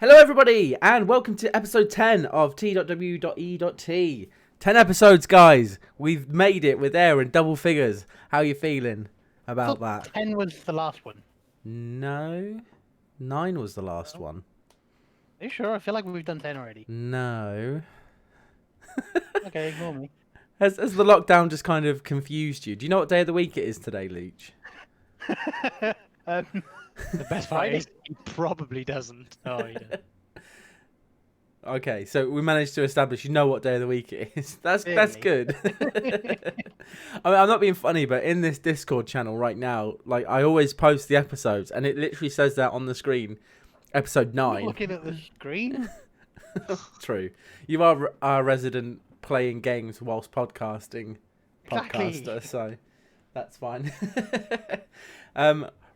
Hello everybody and welcome to episode 10 of T.W.E.T. 10 episodes, guys. We've made it. We're there in double figures. How are you feeling about that? 10 was the last one. No. 9 was the last one. Are you sure? I feel like we've done 10 already. No. Okay, ignore me. Has the lockdown just kind of confused you? Do you know what day of the week it is today, Leech? The best part is he probably doesn't. Oh, he doesn't. Okay, so we managed to establish you know what day of the week it is. That's good. I mean, I'm not being funny, but in this Discord channel right now, like I always post the episodes, and it literally says that on the screen, episode 9. Looking at the screen. True, you are our resident playing games whilst podcasting Exactly. podcaster, so that's fine.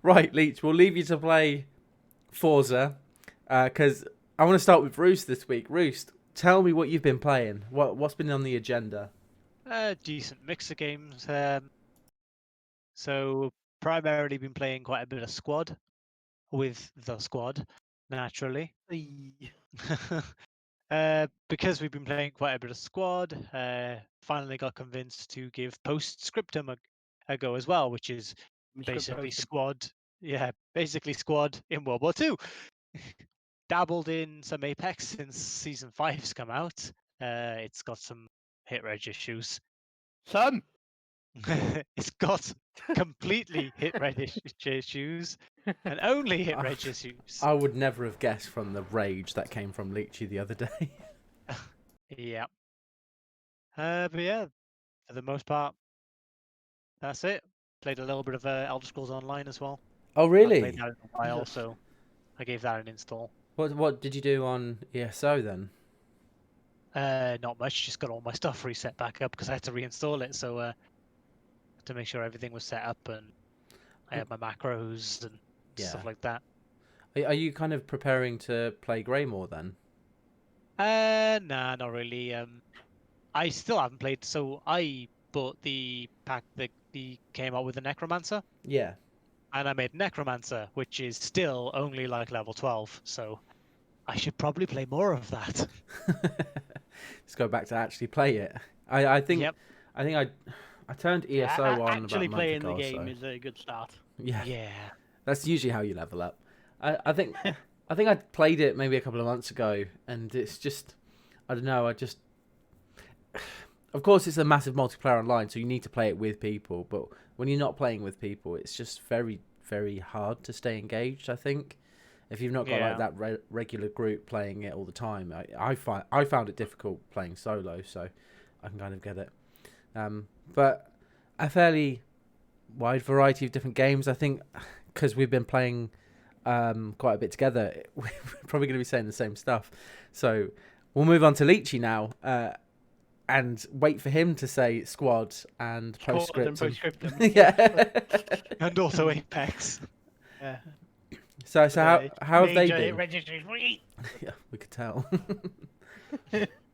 Right, Leech, we'll leave you to play Forza, because I want to start with Roost this week. Roost, tell me what you've been playing. What's been on the agenda? Decent mix of games. So primarily been playing quite a bit of squad with the squad, naturally. Because we've been playing quite a bit of squad, finally got convinced to give Scriptum a go as well, which is basically squad. Yeah, basically squad in World War II. Dabbled in some Apex since Season 5's come out. It's got some hit reg issues. Some. It's got completely hit reg issues and only hit reg issues. I would never have guessed from the rage that came from Leechy the other day. Yeah. But yeah, for the most part, that's it. Played a little bit of Elder Scrolls Online as well. Oh, I really? played that in a while, so I gave that an install. What did you do on ESO then? Not much. Just got all my stuff reset back up because I had to reinstall it. So to make sure everything was set up and I had my macros and stuff like that. Are you kind of preparing to play Greymore then? Nah, not really. I still haven't played. So I bought the pack that came out with the Necromancer. Yeah. And I made Necromancer, which is still only like level 12. So I should probably play more of that. Let's go back to actually play it. I think I turned ESO on about a Actually month playing ago the game or so. is a good start. Yeah. That's usually how you level up. I think I played it maybe a couple of months ago, and it's just I don't know. Of course, it's a massive multiplayer online, so you need to play it with people. But when you're not playing with people, it's just very, very hard to stay engaged. I think if you've not got like that regular group playing it all the time, I found it difficult playing solo, so I can kind of get it. But a fairly wide variety of different games. I think because we've been playing quite a bit together, we're probably going to be saying the same stuff. So we'll move on to Leechy now. And wait for him to say squad and Postscriptum. Yeah. And also Apex. Yeah. So how have they been? Yeah, we could tell.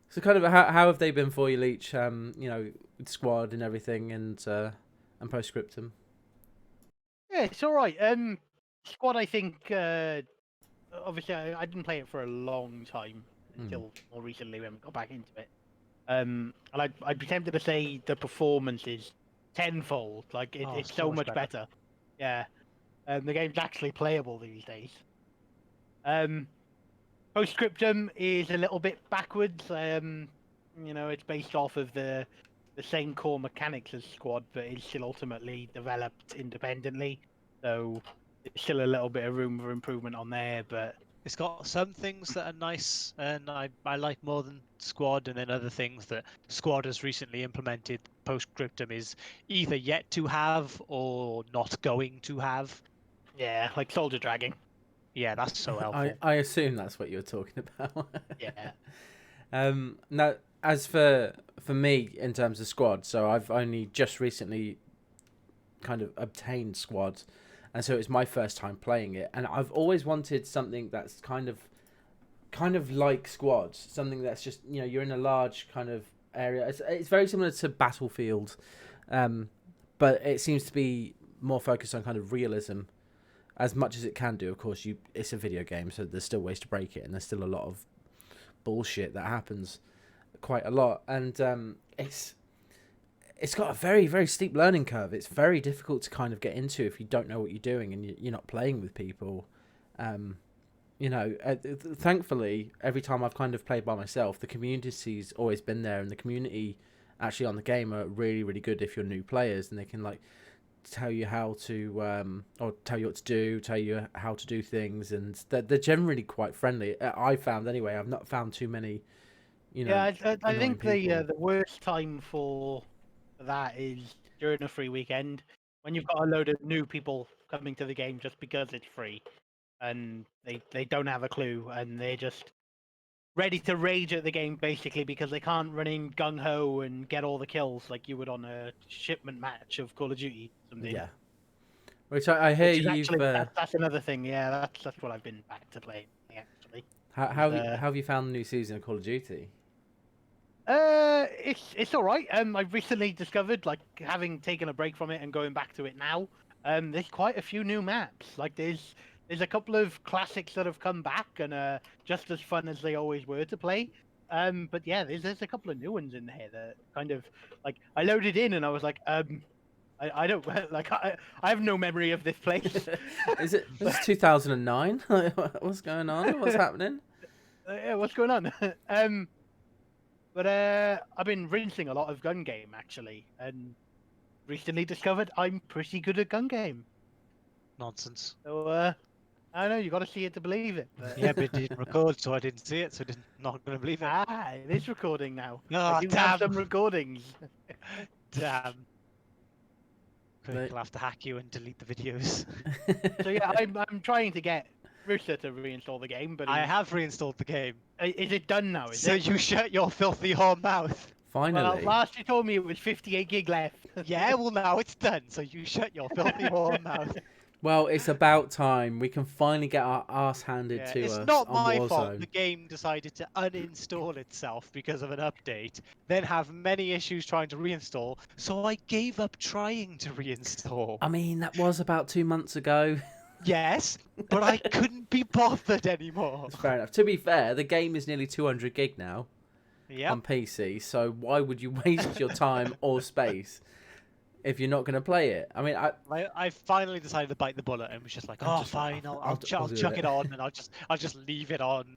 So kind of how have they been for you, Leech? With squad and everything, and Postscriptum. Yeah, it's all right. Squad, I think. Obviously, I didn't play it for a long time until more recently when we got back into it. And I'd be tempted to say the performance is tenfold. Like it's so much better. Yeah. The game's actually playable these days. Postscriptum is a little bit backwards. It's based off of the same core mechanics as Squad, but it's still ultimately developed independently. So there's still a little bit of room for improvement on there, but it's got some things that are nice and I like more than Squad, and then other things that Squad has recently implemented. Postscriptum is either yet to have or not going to have. Yeah, like soldier dragging. Yeah, that's so helpful. I assume that's what you're talking about. Yeah. Now, as for me in terms of Squad, so I've only just recently kind of obtained Squad, and so it's my first time playing it, and I've always wanted something that's kind of like Squad, something that's just you're in a large kind of area. It's very similar to Battlefield, but it seems to be more focused on kind of realism. as much as it can do, of course, it's a video game, so there's still ways to break it, and there's still a lot of bullshit that happens quite a lot, and it's got a very, very steep learning curve. It's very difficult to kind of get into if you don't know what you're doing and you're not playing with people. Thankfully, every time I've kind of played by myself, the community's always been there, and the community actually on the game are really, really good if you're new players, and they can like tell you how to or tell you what to do, tell you how to do things, and they're generally quite friendly. I found anyway. I've not found too many, I think people. the worst time for that is during a free weekend when you've got a load of new people coming to the game just because it's free, and they don't have a clue, and they're just ready to rage at the game basically because they can't run in gung ho and get all the kills like you would on a shipment match of Call of Duty or something. Yeah. Which I hear Which is you've. actually, that's another thing. Yeah, that's what I've been back to playing actually. How have you found the new season of Call of Duty? It's all right. I've recently discovered, like, having taken a break from it and going back to it now. There's quite a few new maps. Like, there's a couple of classics that have come back and just as fun as they always were to play. But yeah, there's a couple of new ones in there that kind of like I loaded in and I was like, I don't like I have no memory of this place. Is it 2009? What's going on? What's happening? Yeah, what's going on? But I've been rinsing a lot of gun game actually, and recently discovered I'm pretty good at gun game. Nonsense. So I don't know, you got to see it to believe it. But... Yeah, but it didn't record, so I didn't see it, so not going to believe it. Ah, it is recording now. Oh, I do damn. have some recordings. Damn. We'll have to hack you and delete the videos. So yeah, I'm trying to get Rooster to reinstall the game, but I have reinstalled the game. Is it done now? So you shut your filthy whore mouth. Finally. Well, last you told me it was 58 gig left. Yeah, well now it's done. So you shut your filthy whore mouth. Well, it's about time. We can finally get our ass handed to us. It's not on my Warzone. fault the game decided to uninstall itself because of an update, then have many issues trying to reinstall, so I gave up trying to reinstall. I mean, that was about 2 months ago. Yes, but I couldn't be bothered anymore. That's fair enough. To be fair, the game is nearly 200 gig now on Yep. PC, so why would you waste your time or space if you're not going to play it? I mean, I finally decided to bite the bullet and was just like, oh, fine, I'll do chuck it. it on and I'll just leave it on.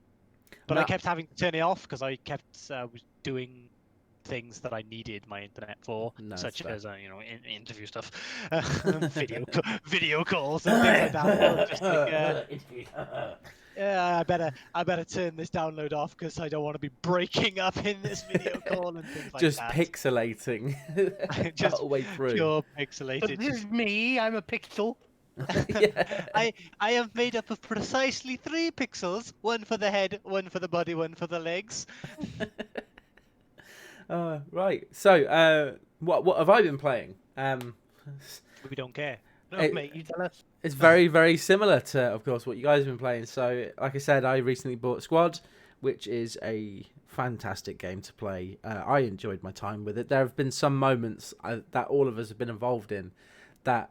But No. I kept having to turn it off because I kept was doing things that I needed my internet for, No, such fair. as interview stuff, video calls and things like that. Just like, yeah, I better turn this download off because I don't want to be breaking up in this video call and things like just that. pixelating Just all the way through. pure So pixelated. this is me. I'm a pixel. Yeah. I am made up of precisely 3 pixels, one for the head, one for the body, one for the legs. Right. So, what have I been playing? We don't care. No, It- mate, you tell us. It's very, very similar to, of course, what you guys have been playing. So, like I said, I recently bought Squad, which is a fantastic game to play. I enjoyed my time with it. There have been some moments that all of us have been involved in that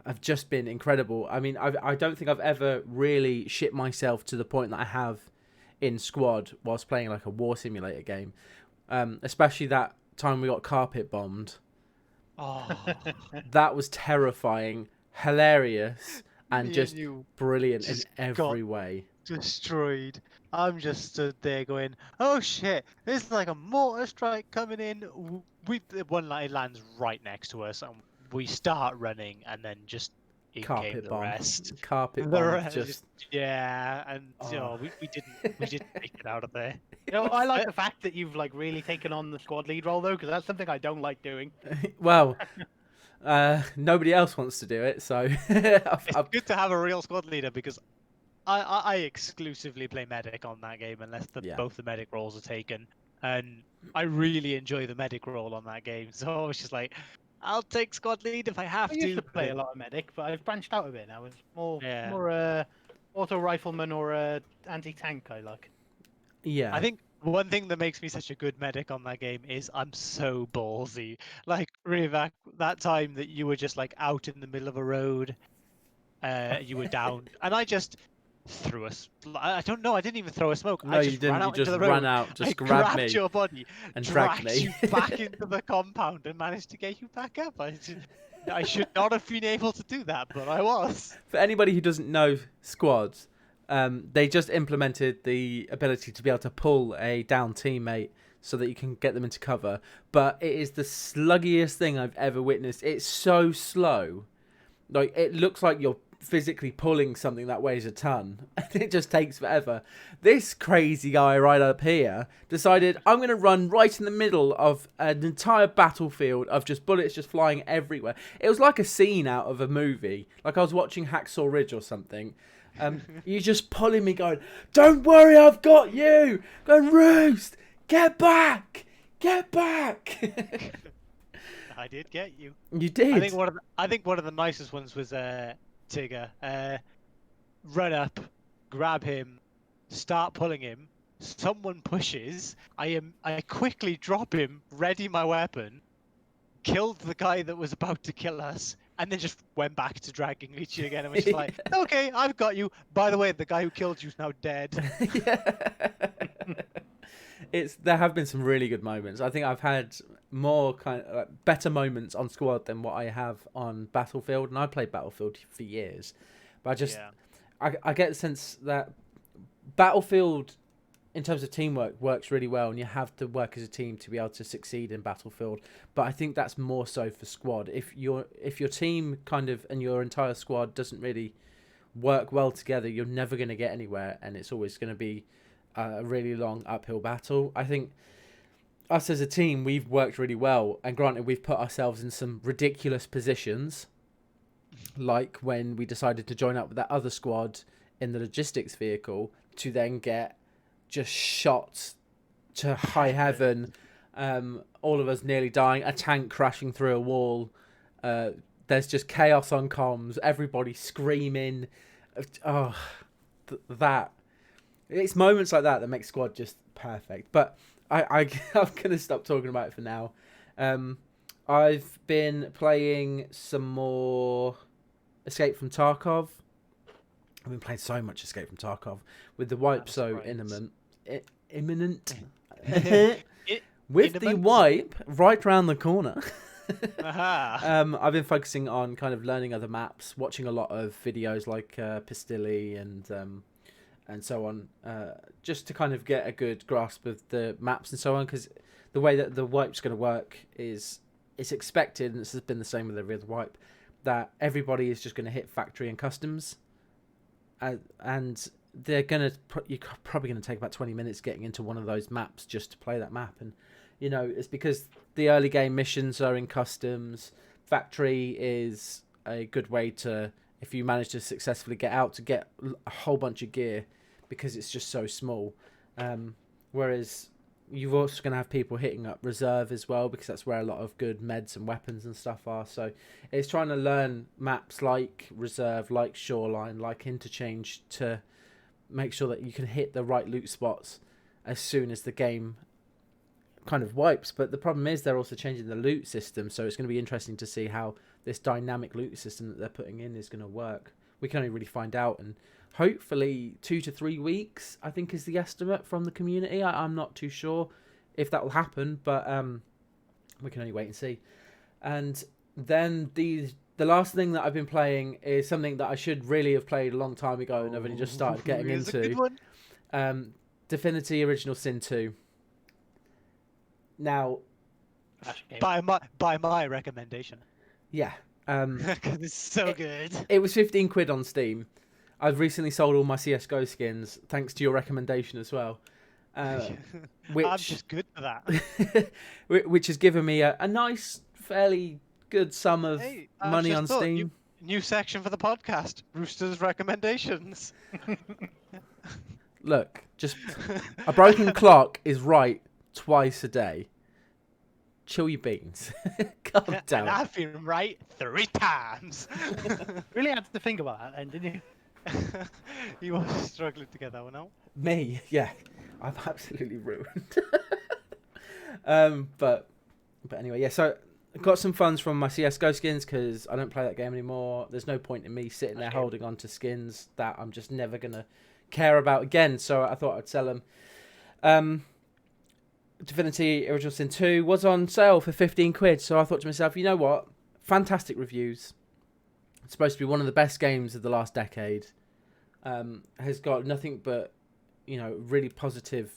have just been incredible. I mean, I don't think I've ever really shit myself to the point that I have in Squad whilst playing like a war simulator game. Especially that time we got carpet bombed. Oh, That was terrifying, hilarious, and me just you brilliant just in every way. destroyed. I'm just stood there going, oh shit, there's like a mortar strike coming in. One it lands right next to us, and we start running, and then just in came Carpet the bomb. rest. Carpet The bomb. rest Just yeah, and Oh. we didn't make it out of there. You know, I like the fact that you've like really taken on the squad lead role though, because that's something I don't like doing. well, nobody else wants to do it, so It's I've- good to have a real squad leader because I exclusively play medic on that game unless Yeah. both the medic roles are taken, and I really enjoy the medic role on that game. So I was just like, I'll take squad lead if I have I to. used to play but a lot of medic, but I've branched out a bit now. It's more Yeah. auto rifleman or anti-tank I like. yeah. I think one thing that makes me such a good medic on that game is I'm so ballsy. Like Rivak, that time that you were just like out in the middle of a road, you were down, and I just threw I don't know. I didn't even throw a smoke. No, I you just didn't. ran You out just into the ran road. out, I just grabbed grabbed me your body, and dragged me you back into the compound, and managed to get you back up. I should not have been able to do that, but I was. For anybody who doesn't know squads, they just implemented the ability to be able to pull a down teammate so that you can get them into cover. But it is the sluggiest thing I've ever witnessed. It's so slow. Like, it looks like you're physically pulling something that weighs a ton. And it just takes forever. This crazy guy right up here decided, I'm going to run right in the middle of an entire battlefield of just bullets just flying everywhere. It was like a scene out of a movie. Like I was watching Hacksaw Ridge or something. You just pulling me going, don't worry, I've got you. Going, Roost, get back. Get back. I did get you. You did. I think one of the nicest ones was Tigger. Run up, grab him, start pulling him. Someone pushes. I quickly drop him, ready my weapon, killed the guy that was about to kill us, and then just went back to dragging Leechy again. And was just like, okay, I've got you. By the way, the guy who killed you is now dead. There have been some really good moments. I think I've had more kind of better moments on squad than what I have on Battlefield, and I played Battlefield for years. But I get the sense that Battlefield, in terms of teamwork, works really well, and you have to work as a team to be able to succeed in Battlefield. But I think that's more so for squad. If your team kind of and your entire squad doesn't really work well together, you're never going to get anywhere, and it's always going to be a really long uphill battle. I think us as a team, we've worked really well, and granted, we've put ourselves in some ridiculous positions, like when we decided to join up with that other squad in the logistics vehicle to then get just shot to high heaven, all of us nearly dying, a tank crashing through a wall, there's just chaos on comms, everybody screaming. That it's moments like that make squad just perfect. But I'm going to stop talking about it for now. I've been playing some more Escape from Tarkov. I've been playing so much Escape from Tarkov with the wipe so imminent. With the wipe right round the corner. I've been focusing on kind of learning other maps, watching a lot of videos like Pistilli and so on, just to kind of get a good grasp of the maps and so on, because the way that the wipe's going to work is it's expected, and this has been the same with every other wipe, that everybody is just going to hit factory and customs, and you're probably going to take about 20 minutes getting into one of those maps just to play that map. And it's because the early game missions are in customs. Factory is a good way to, if you manage to successfully get out, to get a whole bunch of gear, because it's just so small. Whereas you're also going to have people hitting up reserve as well, because that's where a lot of good meds and weapons and stuff are. So it's trying to learn maps like reserve, like shoreline, like interchange, to make sure that you can hit the right loot spots as soon as the game kind of wipes. But the problem is they're also changing the loot system, so it's going to be interesting to see how this dynamic loot system that they're putting in is going to work. We can only really find out, and hopefully 2 to 3 weeks, I think, is the estimate from the community. I'm not too sure if that will happen, but we can only wait and see. And then the last thing that I've been playing is something that I should really have played a long time ago, and I've only just started getting into. Divinity Original Sin 2. Now, by my recommendation. Yeah. Because it's so good. It was 15 quid on Steam. I've recently sold all my CSGO skins, thanks to your recommendation as well. Which, I'm just good for that. Which has given me a nice, fairly good sum of money on Steam. New section for the podcast. Rooster's recommendations. Look, just a broken clock is right twice a day. Chill your beans. Calm down. And I've been right 3 times. Really had to think about that then, didn't you? You were struggling to get that one out. Me, yeah. I'm absolutely ruined. But anyway, yeah. So got some funds from my CS:GO skins because I don't play that game anymore. There's no point in me sitting there holding on to skins that I'm just never gonna care about again. So I thought I'd sell them. Divinity Original Sin 2 was on sale for 15 quid. So I thought to myself, you know what? Fantastic reviews. It's supposed to be one of the best games of the last decade. Has got nothing but, really positive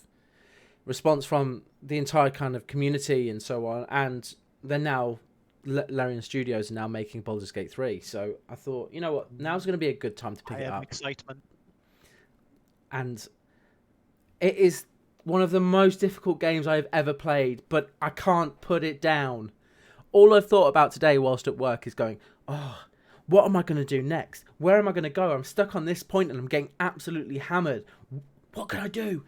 response from the entire kind of community and so on. And they're now, Larian Studios are now making Baldur's Gate 3. So I thought, you know what? Now's going to be a good time to pick it up. Excitement. And it is one of the most difficult games I've ever played, but I can't put it down. All I've thought about today whilst at work is going, what am I going to do next? Where am I going to go? I'm stuck on this point and I'm getting absolutely hammered. What can I do?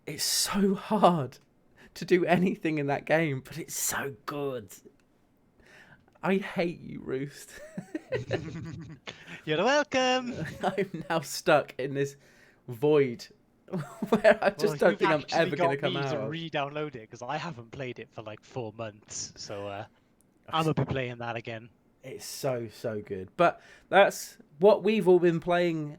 It's so hard to do anything in that game, but it's so good. I hate you, Roost. You're welcome. I'm now stuck in this void where I just don't think I'm ever going to come out. To re-download it because I haven't played it for like 4 months, so I'm gonna be playing that again. It's so good, but that's what we've all been playing.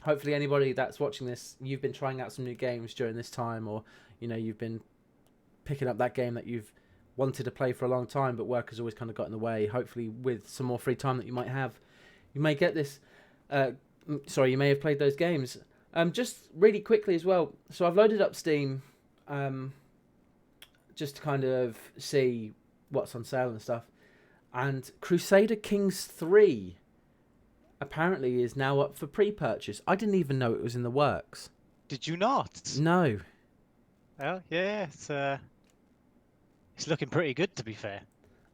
Hopefully, anybody that's watching this, you've been trying out some new games during this time, or you've been picking up that game that you've wanted to play for a long time, but work has always kind of got in the way. Hopefully, with some more free time that you might have, you may get this. You may have played those games. Just really quickly as well. So I've loaded up Steam, just to kind of see what's on sale and stuff. And Crusader Kings 3 apparently is now up for pre-purchase. I didn't even know it was in the works. Did you not? No. Well, yeah, it's looking pretty good, to be fair.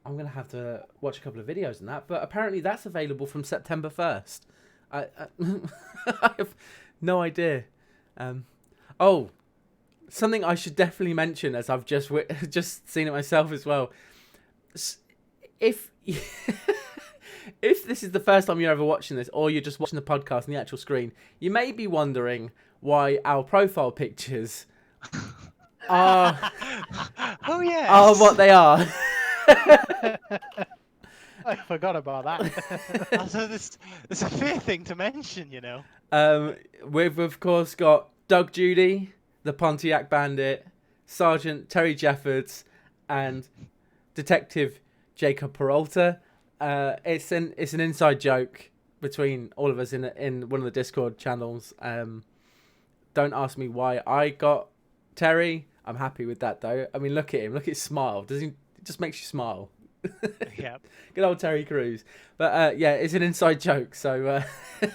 I'm going to have to watch a couple of videos on that, but apparently that's available from September 1st. I have no idea. Something I should definitely mention, as I've just seen it myself as well. If this is the first time you're ever watching this, or you're just watching the podcast on the actual screen, you may be wondering why our profile pictures are are what they are. I forgot about that. So it's a fair thing to mention, We've of course got Doug Judy, the Pontiac Bandit, Sergeant Terry Jeffords, and Detective Jacob Peralta. It's an inside joke between all of us in one of the Discord channels. Don't ask me why I got Terry. I'm happy with that though. I mean, look at him. Look at his smile. It just makes you smile. Yeah. Good old Terry Crews. But yeah, it's an inside joke. So I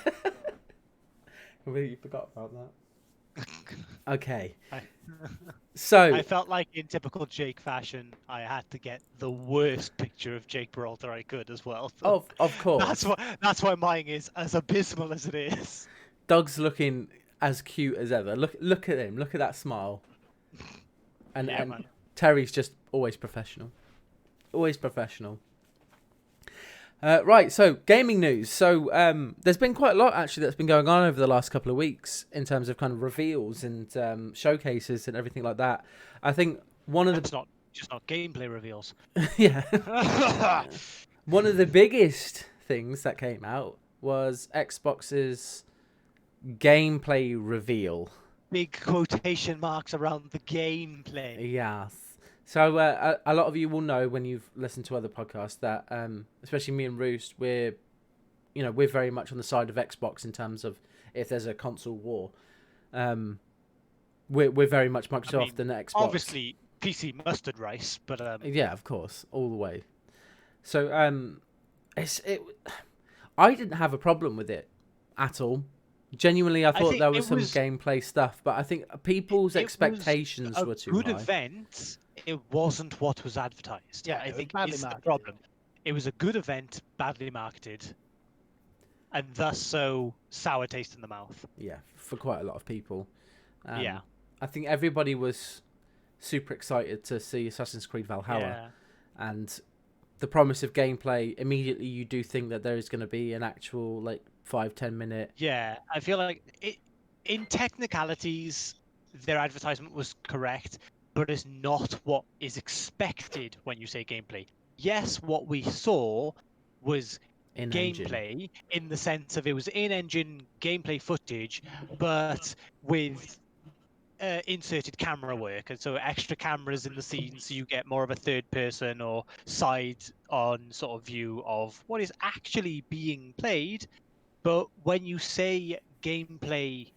really forgot about that. Okay. So I felt like in typical Jake fashion, I had to get the worst picture of Jake Peralta I could as well. Of course. That's why mine is as abysmal as it is. Doug's looking as cute as ever. Look at him. Look at that smile. And Terry's just always professional. Always professional. Right, so gaming news. So there's been quite a lot actually that's been going on over the last couple of weeks in terms of kind of reveals and showcases and everything like that. I think one of the just not gameplay reveals. Yeah. One of the biggest things that came out was Xbox's gameplay reveal. Big quotation marks around the gameplay. Yes. So a lot of you will know when you've listened to other podcasts that, especially me and Roost, we're very much on the side of Xbox in terms of if there's a console war. We're very much Microsoft than Xbox. Obviously, PC mustard rice, but yeah, of course, all the way. So I didn't have a problem with it at all. Genuinely, I thought there was some gameplay stuff, but I think people's expectations were too high. Good event. It wasn't what was advertised. Yeah, I think is the problem. It was a good event, badly marketed, and thus so sour taste in the mouth. Yeah, for quite a lot of people. Yeah. I think everybody was super excited to see Assassin's Creed Valhalla, and the promise of gameplay. Immediately, you do think that there is going to be an actual 5-10 minute. Yeah, I feel like in technicalities, their advertisement was correct. but it's not what is expected when you say gameplay. Yes, what we saw was In-engine. gameplay in the sense of it was in-engine gameplay footage, but with inserted camera work, and so extra cameras in the scene, so you get more of a third person or side on sort of view of what is actually being played. But when you say gameplay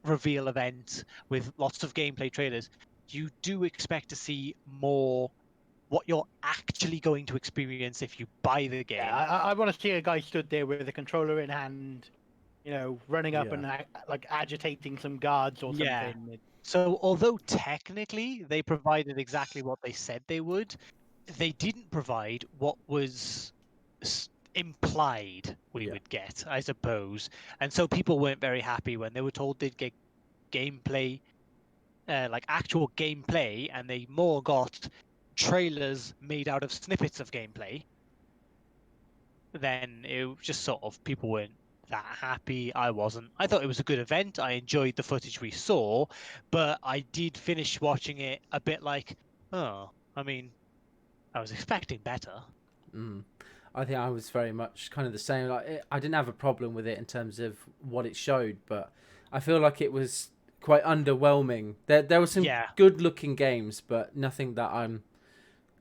reveal event with lots of gameplay trailers, you do expect to see more what you're actually going to experience if you buy the game. Yeah, I want to see a guy stood there with a controller in hand, running up Yeah. and like agitating some guards or Yeah. something. So although technically they provided exactly what they said they would, they didn't provide what was implied we would get, I suppose. And so people weren't very happy when they were told they'd get gameplay, like actual gameplay, and they more got trailers made out of snippets of gameplay. Then it just sort of, people weren't that happy. I wasn't. I thought it was a good event. I enjoyed the footage we saw, but I did finish watching it a bit like, oh, I mean, I was expecting better. I think I was very much kind of the same. Like, I didn't have a problem with it in terms of what it showed, but I feel like it was quite underwhelming. There were some good-looking games, but nothing that I'm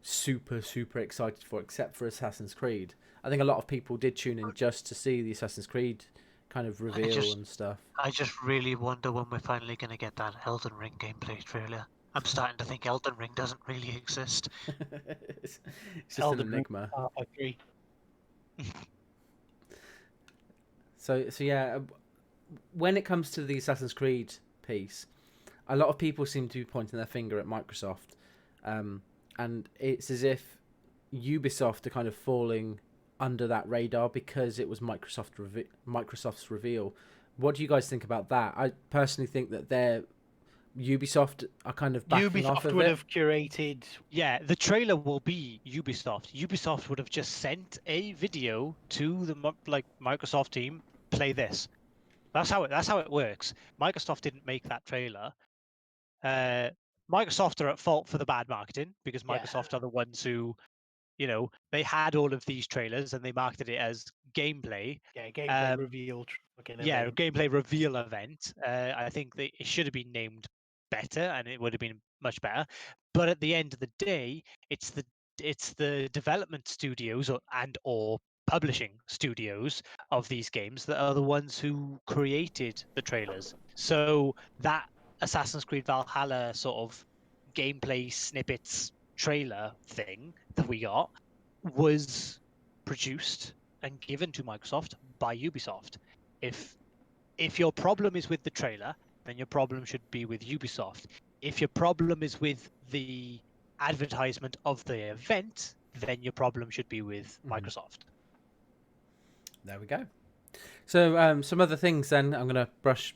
super excited for, except for Assassin's Creed. I think a lot of people did tune in just to see the Assassin's Creed kind of reveal and stuff. I just really wonder when we're finally going to get that Elden Ring gameplay trailer. I'm starting to think Elden Ring doesn't really exist. It's just an enigma. I agree. So yeah, when it comes to the Assassin's Creed piece, a lot of people seem to be pointing their finger at Microsoft, and it's as if Ubisoft are kind of falling under that radar because it was Microsoft's reveal. What do you guys think about that? I personally think that Ubisoft are kind of backing off of it. Ubisoft would have curated. Yeah, the trailer will be Ubisoft. Ubisoft would have just sent a video to the Microsoft team. Play this. That's how it works. Microsoft didn't make that trailer. Microsoft are at fault for the bad marketing because Microsoft are the ones who, they had all of these trailers and they marketed it as gameplay. Yeah, gameplay reveal. Gameplay reveal event. I think it should have been named better, and it would have been much better. But at the end of the day, it's the development studios or publishing studios of these games that are the ones who created the trailers. So that Assassin's Creed Valhalla sort of gameplay snippets trailer thing that we got was produced and given to Microsoft by Ubisoft. If your problem is with the trailer, then your problem should be with Ubisoft. If your problem is with the advertisement of the event, then your problem should be with Microsoft. There we go. So some other things then, I'm going to brush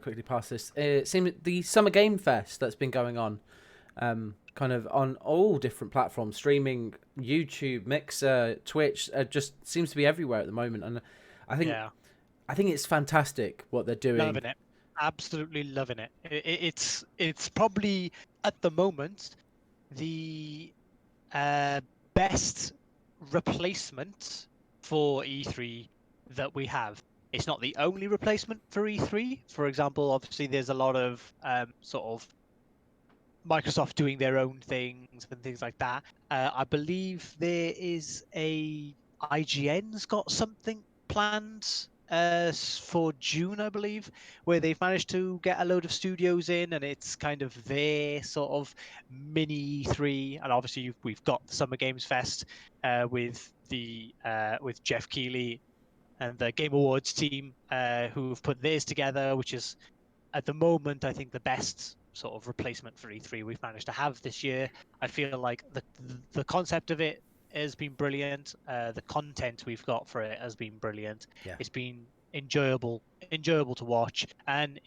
quickly past this. It seems the Summer Game Fest that's been going on, kind of on all different platforms, streaming, YouTube, Mixer, Twitch, just seems to be everywhere at the moment. And I think it's fantastic what they're doing. Loving it. Absolutely loving it. It's probably at the moment the best replacement for E3 that we have. It's not the only replacement for E3. For example, obviously there's a lot of sort of Microsoft doing their own things and things like that. I believe there is IGN's got something planned for June, I believe, where they've managed to get a load of studios in, and it's kind of their sort of mini E3. And obviously we've got the Summer Games Fest with Jeff Keighley and the Game Awards team who've put theirs together, which is at the moment, I think, the best sort of replacement for E3 we've managed to have this year. I feel like the concept of it has been brilliant. The content we've got for it has been brilliant. Yeah. It's been enjoyable to watch, and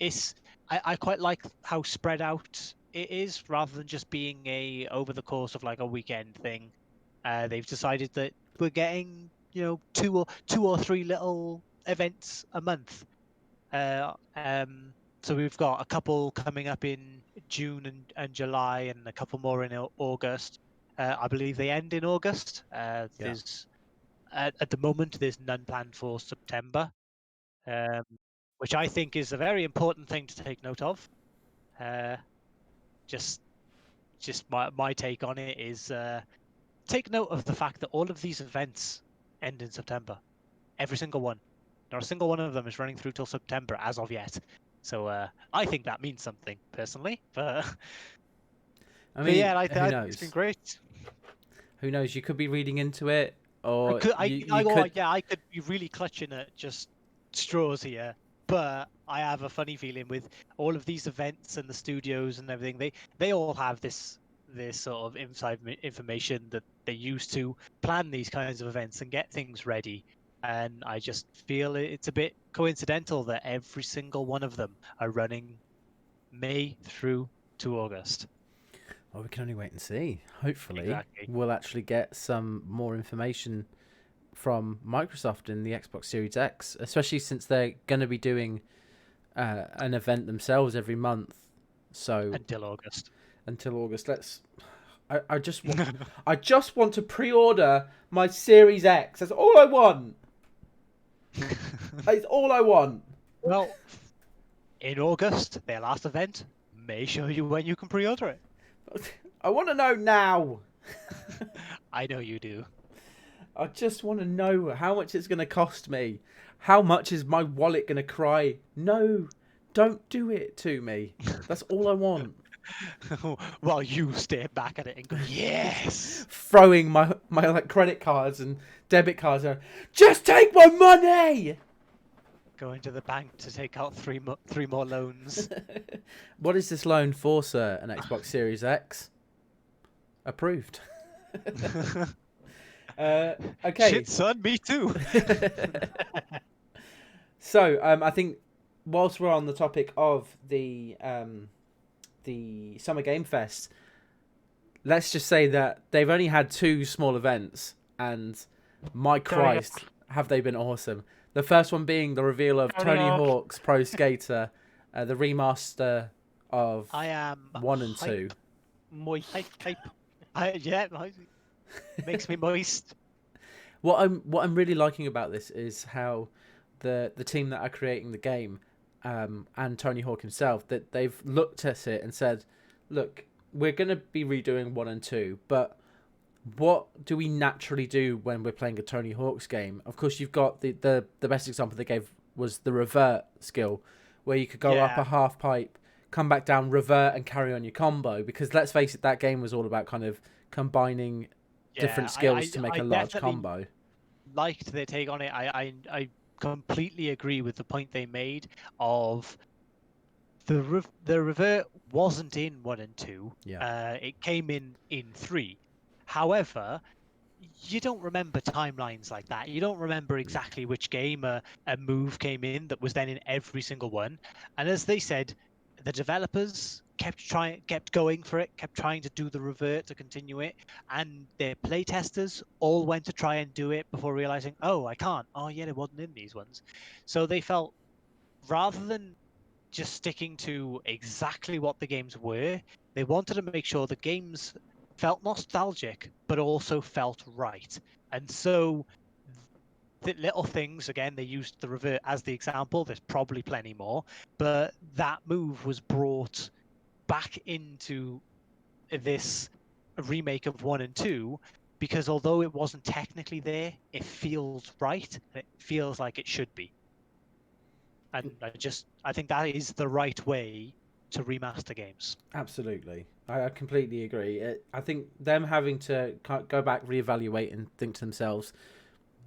I quite like how spread out it is rather than just being over the course of like a weekend thing. They've decided that we're getting two or three little events a month. So we've got a couple coming up in June and July, and a couple more in August. I believe they end in August. There's at the moment there's none planned for September, um, which I think is a very important thing to take note of. Just my take on it is take note of the fact that all of these events end in September. Every single one. Not a single one of them is running through till September as of yet. So I think that means something personally. But I mean, yeah, I who think knows? it's been great. Who knows? You could be reading into it, or I could be really clutching at just straws here, but I have a funny feeling with all of these events and the studios and everything. They all have this sort of inside information that they use to plan these kinds of events and get things ready. And I just feel it's a bit coincidental that every single one of them are running May through to August. Well, we can only wait and see. Hopefully, Exactly. we'll actually get some more information from Microsoft in the Xbox Series X, especially since they're going to be doing an event themselves every month. So Until August. I just want to pre-order my Series X. That's all I want. That's all I want. Well, in August, their last event may show you when you can pre-order it. I want to know now. I know you do. I just want to know how much it's going to cost me. How much is my wallet going to cry? No, don't do it to me. That's all I want. While you stare back at it and go, yes! Throwing my like credit cards and debit cards out. Just take my money! Going to the bank to take out three more loans. What is this loan for, sir? An Xbox Series X? Approved. Okay. Shit, son, me too. So, I think whilst we're on the topic of the Summer Game Fest, let's just say that they've only had 2 small events, and my Christ, have they been awesome. The first one being the reveal of Tony Hawk's Pro Skater, the remaster of I am 1 and 2. Moist. Yeah, makes me moist. What I'm really liking about this is how the team that are creating the game, and Tony Hawk himself, that they've looked at it and said, look, we're going to be redoing 1 and 2, but what do we naturally do when we're playing a Tony Hawk's game? Of course, you've got the best example they gave was the revert skill, where you could go up a half pipe, come back down, revert, and carry on your combo. Because let's face it, that game was all about kind of combining different skills to make a large combo. Liked their take on it. I completely agree with the point they made of the revert wasn't in 1 and 2. Yeah. It came in 3. However, you don't remember timelines like that. You don't remember exactly which game a move came in that was then in every single one. And as they said, the developers kept going for it, kept trying to do the revert to continue it, and their playtesters all went to try and do it before realizing, oh, I can't. Oh, yeah, it wasn't in these ones. So they felt, rather than just sticking to exactly what the games were, they wanted to make sure the games felt nostalgic, but also felt right. And so the little things, again, they used the revert as the example. There's probably plenty more, but that move was brought back into this remake of 1 and 2, because although it wasn't technically there, it feels right. It feels like it should be. And I think that is the right way to remaster games. Absolutely. I completely agree. I think them having to go back, reevaluate, and think to themselves,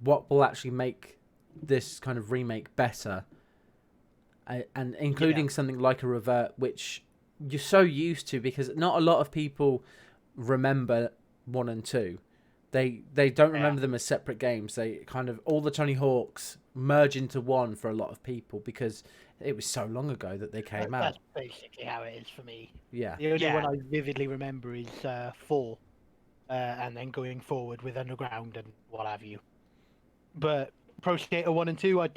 what will actually make this kind of remake better? And including something like a revert, which you're so used to, because not a lot of people remember 1 and 2. They don't remember them as separate games. They kind of, all the Tony Hawks merge into one for a lot of people because it was so long ago that they came out. That's basically how it is for me. Yeah. The only one I vividly remember is 4, and then going forward with Underground and what have you. But Pro Skater 1 and 2, I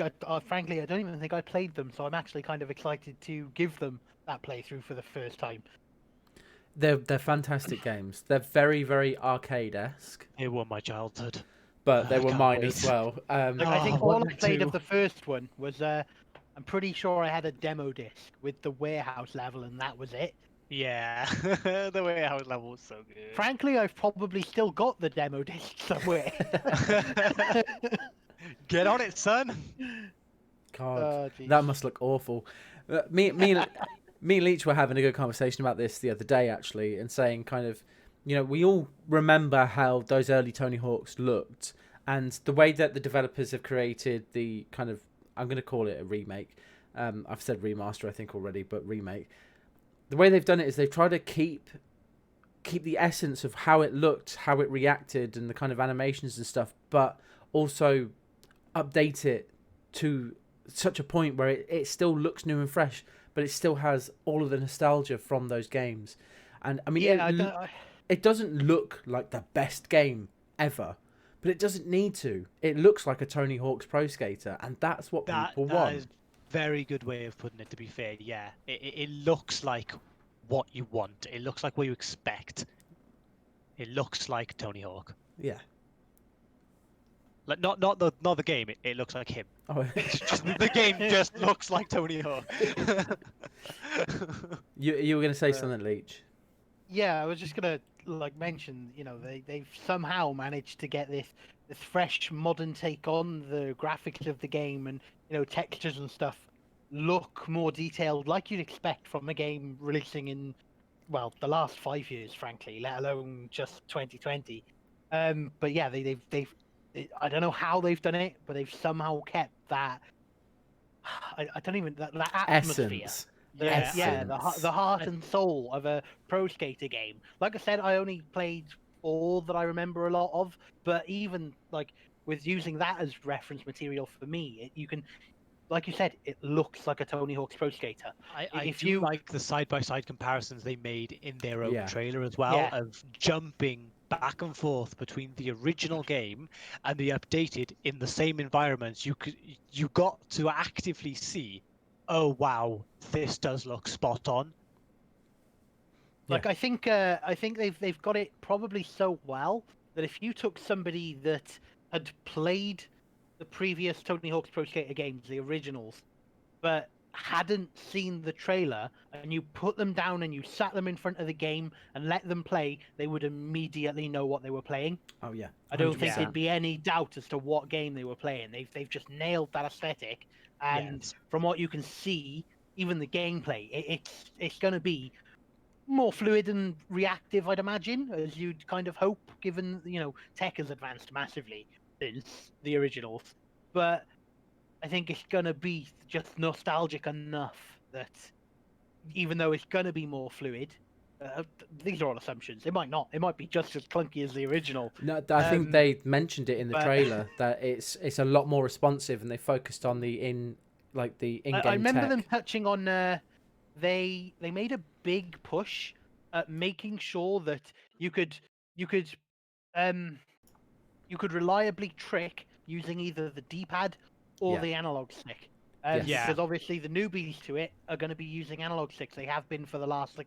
frankly, I don't even think I played them, so I'm actually kind of excited to give them that playthrough for the first time. They're fantastic games. They're very, very arcade-esque, They were my childhood. but they I were can't mine wait. as well. Like, I think one all I and played of two. the first one was I'm pretty sure I had a demo disc with the warehouse level, and that was it. Yeah, the warehouse level was so good. Frankly, I've probably still got the demo disc somewhere. Get on it, son. God, Oh, jeez. that must look awful. Me and Leach were having a good conversation about this the other day, actually, and saying kind of, we all remember how those early Tony Hawks looked, and the way that the developers have created the kind of, I'm going to call it a remake. I've said remaster, I think, already, but remake. The way they've done it is they've tried to keep the essence of how it looked, how it reacted, and the kind of animations and stuff, but also update it to such a point where it still looks new and fresh, but it still has all of the nostalgia from those games. And I mean, Yeah, it doesn't look like the best game ever, but it doesn't need to. It looks like a Tony Hawk's Pro Skater, and that's what people That want. is very good way of putting it, to be fair. Yeah, it looks like what you want. It looks like what you expect. It looks like Tony Hawk. Yeah. Like not the game. It looks like him. Oh. It's just the game just looks like Tony Hawk. You were gonna say something, Leach? Yeah, I was just gonna mention, they've somehow managed to get this fresh modern take on the graphics of the game, and textures and stuff look more detailed, like you'd expect from a game releasing in, well, the last 5 years, frankly, let alone just 2020. But yeah, they've I don't know how they've done it, but they've somehow kept that. I don't even that atmosphere. Essence. Yeah, the heart and soul of a Pro Skater game. Like I said, I only played 4 that I remember a lot of, but even with using that as reference material for me, you can, like you said, it looks like a Tony Hawk's Pro Skater. I do like the side-by-side comparisons they made in their own trailer as well, of jumping back and forth between the original game and the updated in the same environments. You got to actively see, oh wow, this does look spot on. Like, I think they've got it probably so well that if you took somebody that had played the previous Tony Hawk's Pro Skater games, the originals, but hadn't seen the trailer, and you put them down and you sat them in front of the game and let them play, they would immediately know what they were playing. Oh yeah, 100%. I don't think there'd be any doubt as to what game they were playing. They've just nailed that aesthetic, and from what you can see, even the gameplay, it's going to be more fluid and reactive, I'd imagine, as you'd kind of hope, given tech has advanced massively since the originals. But I think it's gonna be just nostalgic enough that even though it's gonna be more fluid, these are all assumptions. It might not. It might be just as clunky as the original. No, I think they mentioned it in the trailer that it's a lot more responsive, and they focused on the in-game. I remember them touching on. They made a big push at making sure that you could reliably trick using either the D-pad or the analog stick. Because obviously the newbies to it are going to be using analog sticks. They have been for the last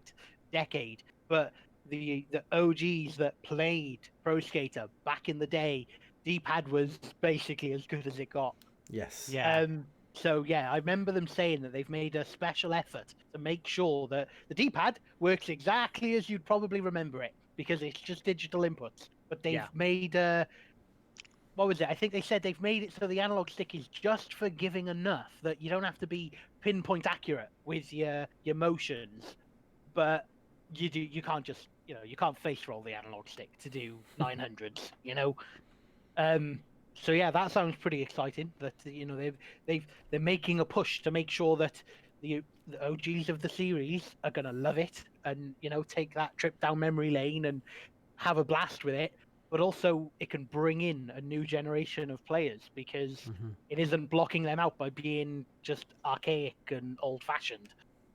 decade. But the OGs that played Pro Skater back in the day, D-pad was basically as good as it got. Yes. Yeah. So yeah, I remember them saying that they've made a special effort to make sure that the D-pad works exactly as you'd probably remember it, because it's just digital inputs. But they've made what was it? I think they said they've made it so the analog stick is just forgiving enough that you don't have to be pinpoint accurate with your motions, but you can't just you can't face roll the analog stick to do 900s. So yeah, that sounds pretty exciting. That they're making a push to make sure that the OGs of the series are gonna love it, and take that trip down memory lane and have a blast with it. But also, it can bring in a new generation of players, because it isn't blocking them out by being just archaic and old-fashioned.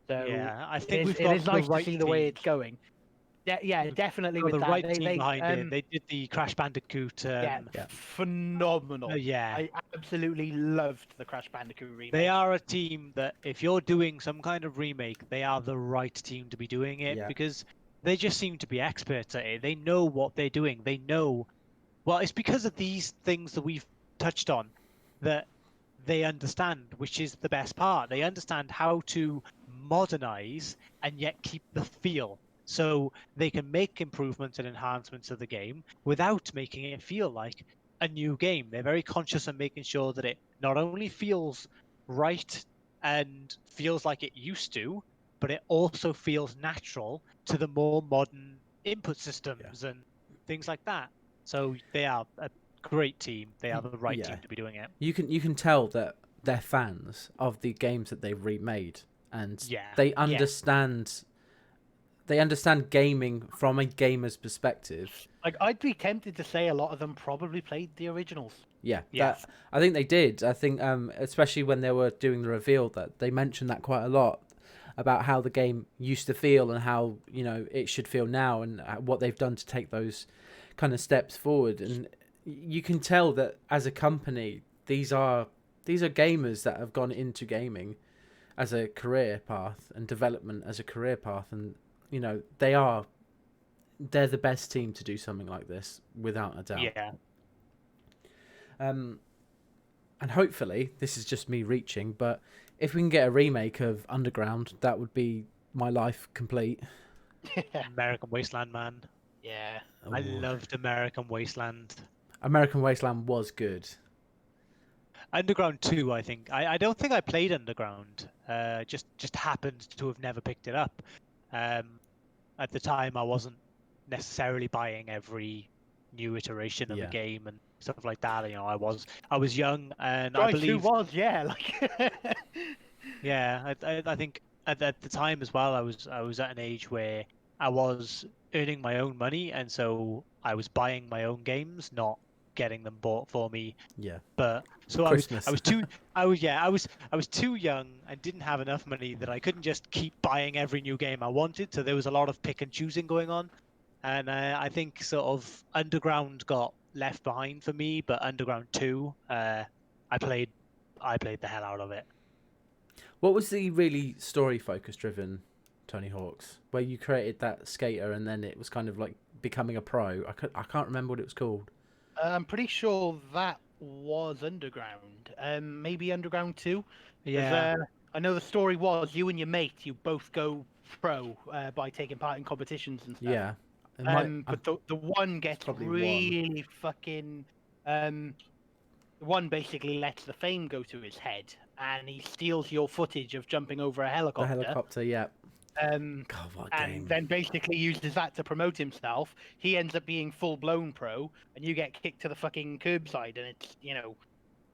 So yeah, I think it is nice to see the way it's going. Yeah, definitely with the that. right team behind it. They did the Crash Bandicoot. Phenomenal. Yeah, I absolutely loved the Crash Bandicoot remake. They are a team that, if you're doing some kind of remake, they are the right team to be doing it, because they just seem to be experts at it. They know what they're doing. They know. Well, it's because of these things that we've touched on that they understand, which is the best part. They understand how to modernize and yet keep the feel. So they can make improvements and enhancements of the game without making it feel like a new game. They're very conscious of making sure that it not only feels right and feels like it used to, but it also feels natural to the more modern input systems and things like that. So they are a great team. They are the right team to be doing it. You can tell that they're fans of the games that they've remade, and they understand. They understand gaming from a gamer's perspective. Like, I'd be tempted to say a lot of them probably played the originals. Yeah. I think they did. I think, especially when they were doing the reveal, that they mentioned that quite a lot about how the game used to feel and how, you know, it should feel now, and what they've done to take those kind of steps forward. And you can tell that as a company, these are gamers that have gone into gaming as a career path and development as a career path, and you know they're the best team to do something like this without a doubt. Yeah. And hopefully this is just me reaching, but if we can get a remake of Underground, that would be my life complete. American Wasteland, man. Yeah. I loved American Wasteland. American Wasteland was good. Underground 2, I think. I don't think I played Underground. Just happened to have never picked it up. At the time, I wasn't necessarily buying every new iteration of the game and stuff like that. You know, I was young, and I believe like yeah. I think at the time as well, I was at an age where I was earning my own money, and so I was buying my own games, not getting them bought for me. Yeah. But so I was too young and didn't have enough money that I couldn't just keep buying every new game I wanted. So there was a lot of pick and choosing going on, and I think sort of Underground got left behind for me. But Underground 2, I played the hell out of it. What was the really story focus driven Tony Hawk's, where you created that skater and then it was kind of like becoming a pro? I can't remember what it was called. I'm pretty sure that was Underground. Maybe Underground 2. Yeah. I know the story was you and your mate, you both go pro by taking part in competitions and stuff. Yeah. But the one gets really fucking... the one basically lets the fame go to his head, and he steals your footage of jumping over a helicopter. The helicopter, yeah. God, what and game. then basically uses that to promote himself. He ends up being full-blown pro, and you get kicked to the fucking curbside, and it's, you know,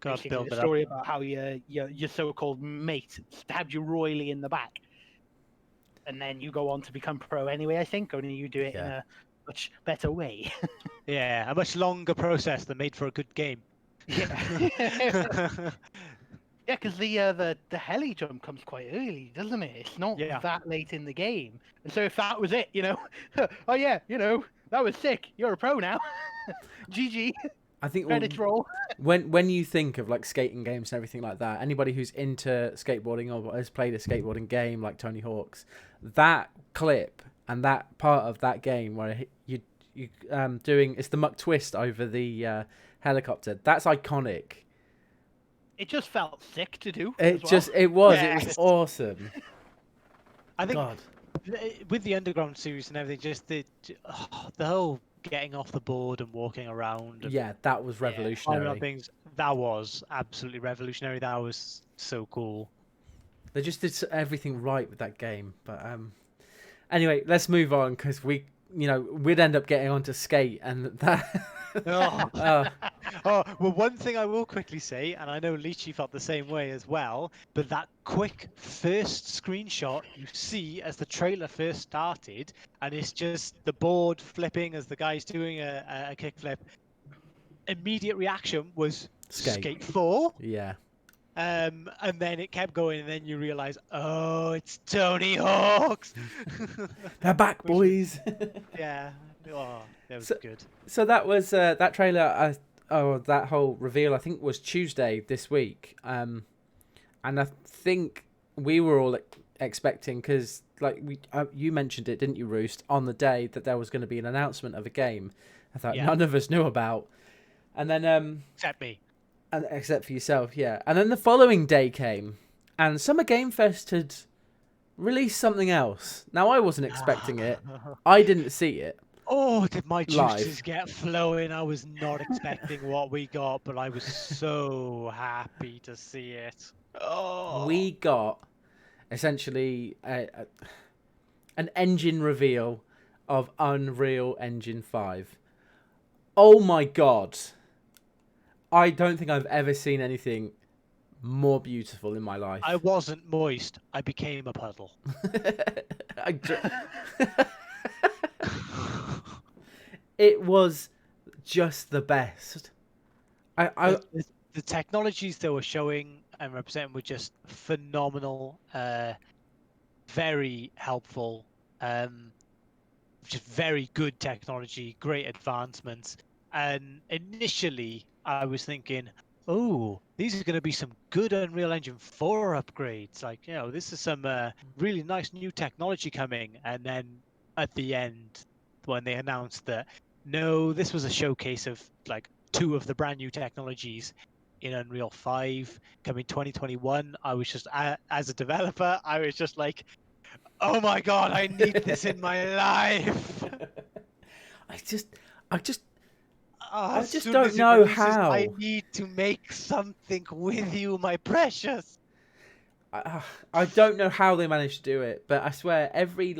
basically the story about how your so-called mate stabbed you royally in the back. And then you go on to become pro anyway, I think, only you do it in a much better way. Yeah, a much longer process than made for a good game. Yeah. Yeah, because the heli jump comes quite early, doesn't it? It's not that late in the game. And so if that was it, you know, oh yeah, you know, that was sick. You're a pro now. GG. I think credits roll. when you think of like skating games and everything like that, anybody who's into skateboarding or has played a skateboarding game like Tony Hawk's, that clip and that part of that game where you doing it's the muck twist over the helicopter, that's iconic. It just felt sick to do. It was awesome. I think with the Underground series and everything, just the whole getting off the board and walking around. And, that was revolutionary. Things, that was absolutely revolutionary. That was so cool. They just did everything right with that game. But anyway, let's move on, because we'd end up getting onto Skate, and that. Well, one thing I will quickly say, and I know Leachy felt the same way as well, but that quick first screenshot you see as the trailer first started, and it's just the board flipping as the guy's doing a kickflip. Immediate reaction was Skate 4. Yeah. And then it kept going, and then you realize, oh, it's Tony Hawk's. They're back, boys. Yeah. Oh, that was good. So that was that trailer. That whole reveal, I think, was Tuesday this week. And I think we were all expecting, because like you mentioned it, didn't you, Roost, on the day that there was going to be an announcement of a game. I thought none of us knew about, and then except me, and except for yourself, yeah. And then the following day came, and Summer Game Fest had released something else. Now I wasn't expecting it. I didn't see it. Oh, did my live. juices get flowing? I was not expecting what we got, but I was so happy to see it. Oh. We got essentially an engine reveal of Unreal Engine 5. Oh my god. I don't think I've ever seen anything more beautiful in my life. I wasn't moist. I became a puddle. It was just the best. The technologies they were showing and representing were just phenomenal. Very helpful. Just very good technology, great advancements. And initially, I was thinking, oh, these are going to be some good Unreal Engine 4 upgrades. Like, this is some really nice new technology coming. And then at the end, when they announced that, no, this was a showcase of like 2 of the brand new technologies in Unreal 5 coming 2021, I was just, as a developer, I was just like, oh my god, I need this in my life. I just As don't know how. I need to make something with you, my precious. I don't know how they managed to do it, but I swear every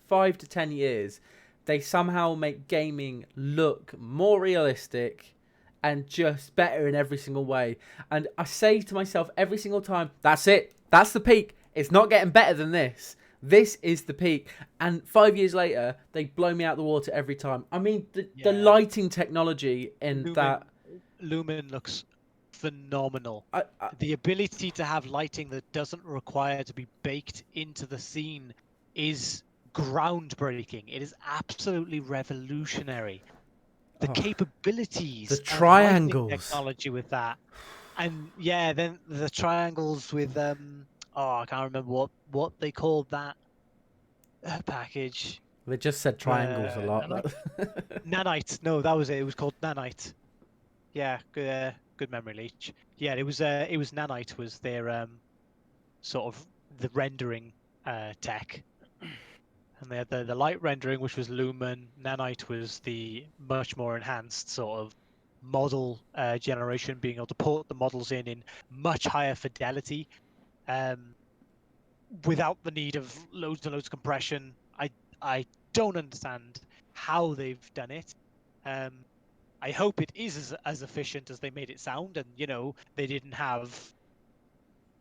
5 to 10 years, they somehow make gaming look more realistic and just better in every single way. And I say to myself every single time, that's it. That's the peak. It's not getting better than this. This is the peak. And 5 years later, they blow me out the water every time. I mean, the lighting technology in Lumen looks phenomenal. The ability to have lighting that doesn't require to be baked into the scene is groundbreaking. It is absolutely revolutionary. The capabilities, the triangles, of technology with that, and then the triangles with I can't remember what they called that package. They just said triangles a lot. Nanite. No, that was it. It was called Nanite. Yeah, good memory, Leech. Yeah, it was Nanite was their sort of the rendering tech. And they had the light rendering, which was Lumen. Nanite was the much more enhanced sort of model generation, being able to port the models in much higher fidelity, without the need of loads and loads of compression. I don't understand how they've done it. I hope it is as efficient as they made it sound, and they didn't have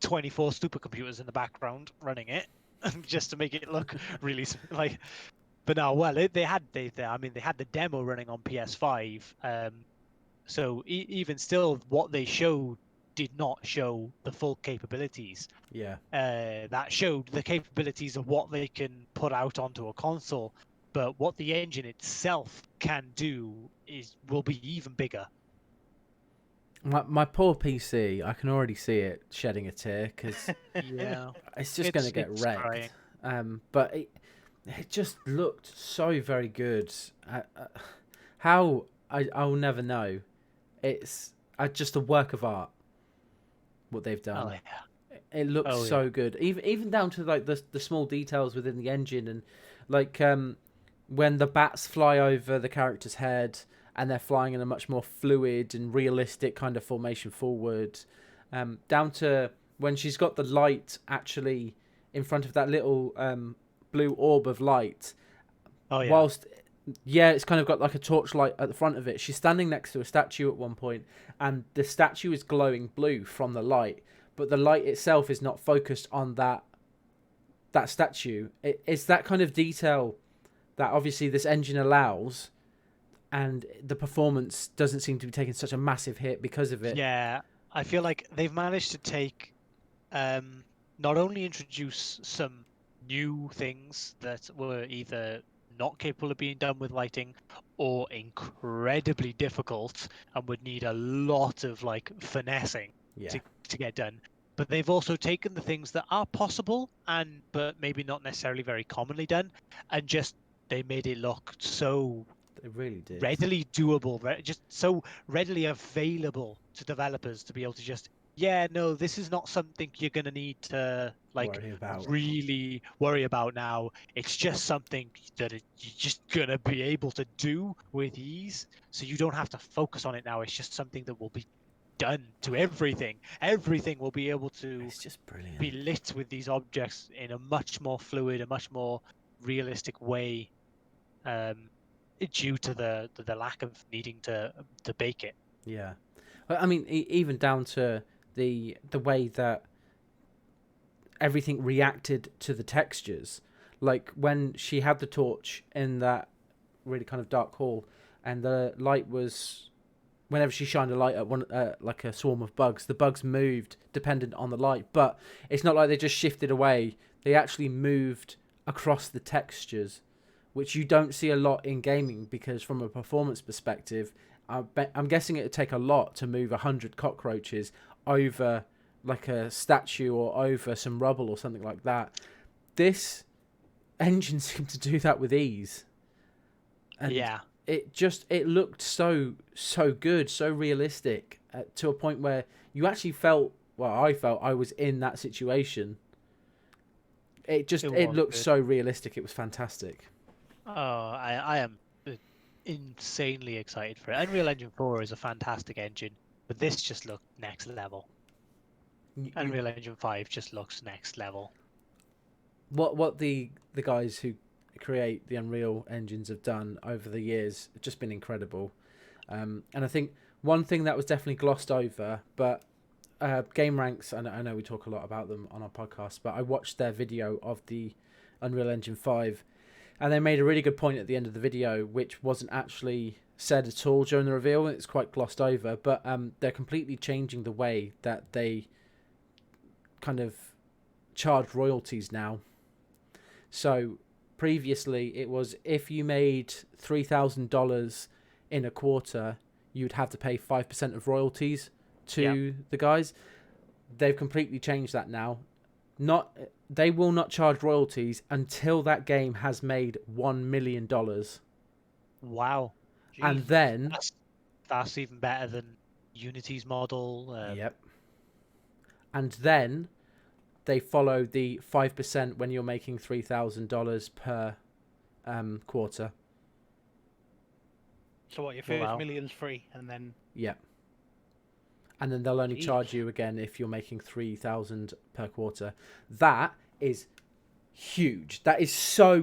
24 supercomputers in the background running it just to make it look really like. But no, well, they had the demo running on PS5. So even still, what they showed did not show the full capabilities. Yeah. That showed the capabilities of what they can put out onto a console, but what the engine itself can do will be even bigger. My poor PC, I can already see it shedding a tear because it's just going to get wrecked. But it just looked so very good. How I'll never know. It's just a work of art. What they've done. Oh, yeah. It looks so good. Even down to the small details within the engine, and when the bats fly over the character's head and they're flying in a much more fluid and realistic kind of formation forward, down to when she's got the light actually in front of that little blue orb of light. Oh yeah. Whilst it's kind of got like a torchlight at the front of it. She's standing next to a statue at one point, and the statue is glowing blue from the light, but the light itself is not focused on that statue. It's that kind of detail that obviously this engine allows, and the performance doesn't seem to be taking such a massive hit because of it. Yeah, I feel like they've managed to take, not only introduce some new things that were either not capable of being done with lighting or incredibly difficult and would need a lot of finessing to get done, but they've also taken the things that are possible but maybe not necessarily very commonly done, and just they made it look so They really did. readily doable, just so readily available to developers to be able to just, yeah, no, this is not something you're going to need to really worry about now. It's just something that you're just going to be able to do with ease. So you don't have to focus on it now. It's just something that will be done to everything. Everything will be able to It's just brilliant. be lit with these objects in a much more fluid, a much more realistic way. Due to the lack of needing to bake it. Yeah, I mean, even down to the way that everything reacted to the textures. Like when she had the torch in that really kind of dark hall, and the light was, whenever she shined a light at one, like a swarm of bugs, the bugs moved dependent on the light. But it's not like they just shifted away; they actually moved across the textures, which you don't see a lot in gaming, because from a performance perspective, I'm guessing it would take a lot to move 100 cockroaches over like a statue or over some rubble or something like that. This engine seemed to do that with ease. And yeah. It looked so good, so realistic, to a point where you actually felt, well, I felt I was in that situation. It looked so realistic. It was fantastic. Oh, I am insanely excited for it. Unreal Engine 4 is a fantastic engine, but this just looked next level. Unreal Engine 5 just looks next level. What the guys who create the Unreal engines have done over the years have just been incredible. And I think one thing that was definitely glossed over, but Game Ranks, I know we talk a lot about them on our podcast, but I watched their video of the Unreal Engine 5, and they made a really good point at the end of the video, which wasn't actually said at all during the reveal. It's quite glossed over, but they're completely changing the way that they kind of charge royalties now. So previously it was, if you made $3,000 in a quarter, you'd have to pay 5% of royalties to the guys. They've completely changed that now. They will not charge royalties until that game has made $1 million. Wow. Jeez. And then that's even better than Unity's model. Yep. And then they follow the 5% when you're making $3,000 per quarter. So what, your first million's free, and then... Yep. And then they'll only charge you again if you're making 3,000 per quarter. That is huge. That is so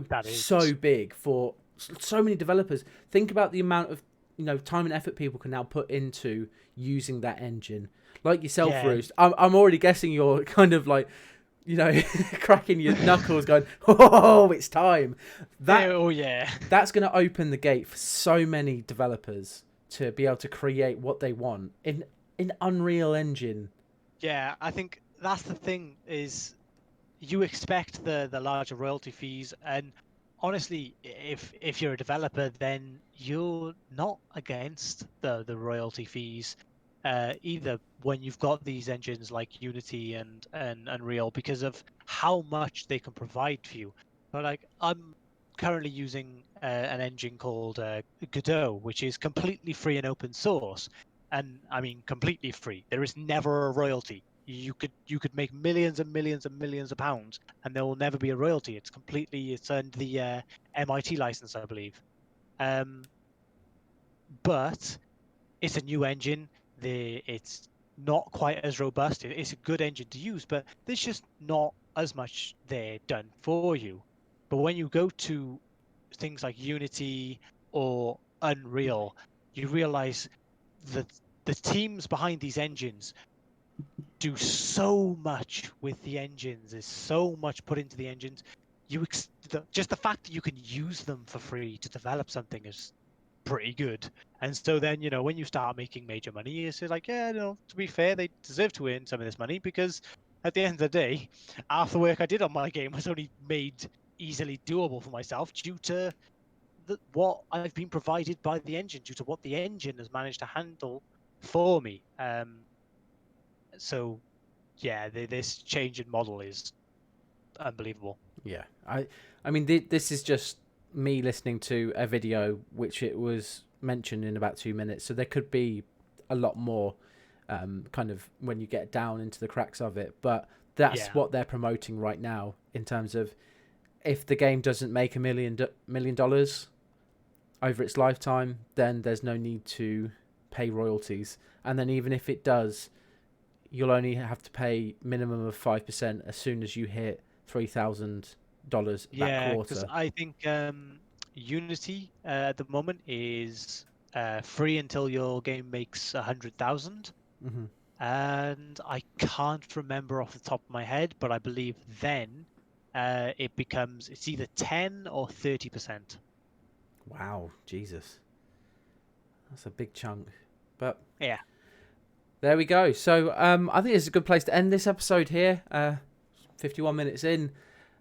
big for so many developers. Think about the amount of time and effort people can now put into using that engine. Like yourself, Roost. I'm already guessing you're kind of like, cracking your knuckles, going, "Oh, it's time." That's going to open the gate for so many developers to be able to create what they want in Unreal Engine. Yeah, I think that's the thing, is you expect the larger royalty fees, and honestly, if you're a developer, then you're not against the royalty fees, either, when you've got these engines like Unity and Unreal, because of how much they can provide for you. But like, I'm currently using an engine called Godot, which is completely free and open source. And I mean, completely free. There is never a royalty. You could make millions and millions and millions of pounds, and there will never be a royalty. It's under the MIT license, I believe. But it's a new engine. It's not quite as robust. It's a good engine to use, but there's just not as much there done for you. But when you go to things like Unity or Unreal, you realize that the teams behind these engines do so much with the engines. There's so much put into the engines. Just the fact that you can use them for free to develop something is pretty good. And so then, when you start making major money, it's like, to be fair, they deserve to earn some of this money, because at the end of the day, half the work I did on my game was only made easily doable for myself due to what I've been provided by the engine, due to what the engine has managed to handle for me. So yeah, this change in model is unbelievable. Yeah, I mean, this is just me listening to a video which it was mentioned in about 2 minutes, so there could be a lot more, kind of when you get down into the cracks of it. But that's what they're promoting right now in terms of if the game doesn't make $1 million over its lifetime, then there's no need to pay royalties, and then even if it does, you'll only have to pay minimum of 5% as soon as you hit $3,000 that quarter. Because I think Unity at the moment is free until your game makes 100,000. Mm-hmm. And I can't remember off the top of my head, but I believe then it's either 10 or 30%. Wow, Jesus, that's a big chunk. But yeah, there we go. So I think it's a good place to end this episode here. 51 minutes in.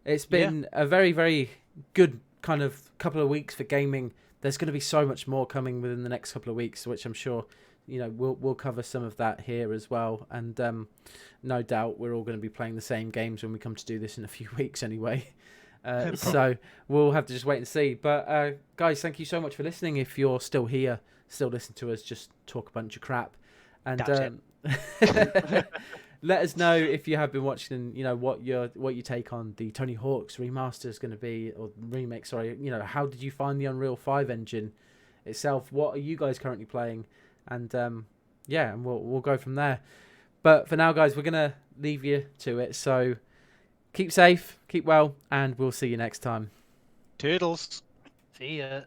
It's been a very, very good kind of couple of weeks for gaming. There's going to be so much more coming within the next couple of weeks, which I'm sure, we'll cover some of that here as well. And no doubt we're all going to be playing the same games when we come to do this in a few weeks anyway. So we'll have to just wait and see. But guys, thank you so much for listening. If you're still here, still listening to us, just talk a bunch of crap. And let us know if you have been watching, what you take on the Tony Hawk's remaster is going to be, or remake, sorry. How did you find the Unreal 5 engine itself? What are you guys currently playing? And and we'll go from there. But for now, guys, we're going to leave you to it. So keep safe, keep well, and we'll see you next time. Toodles. See ya.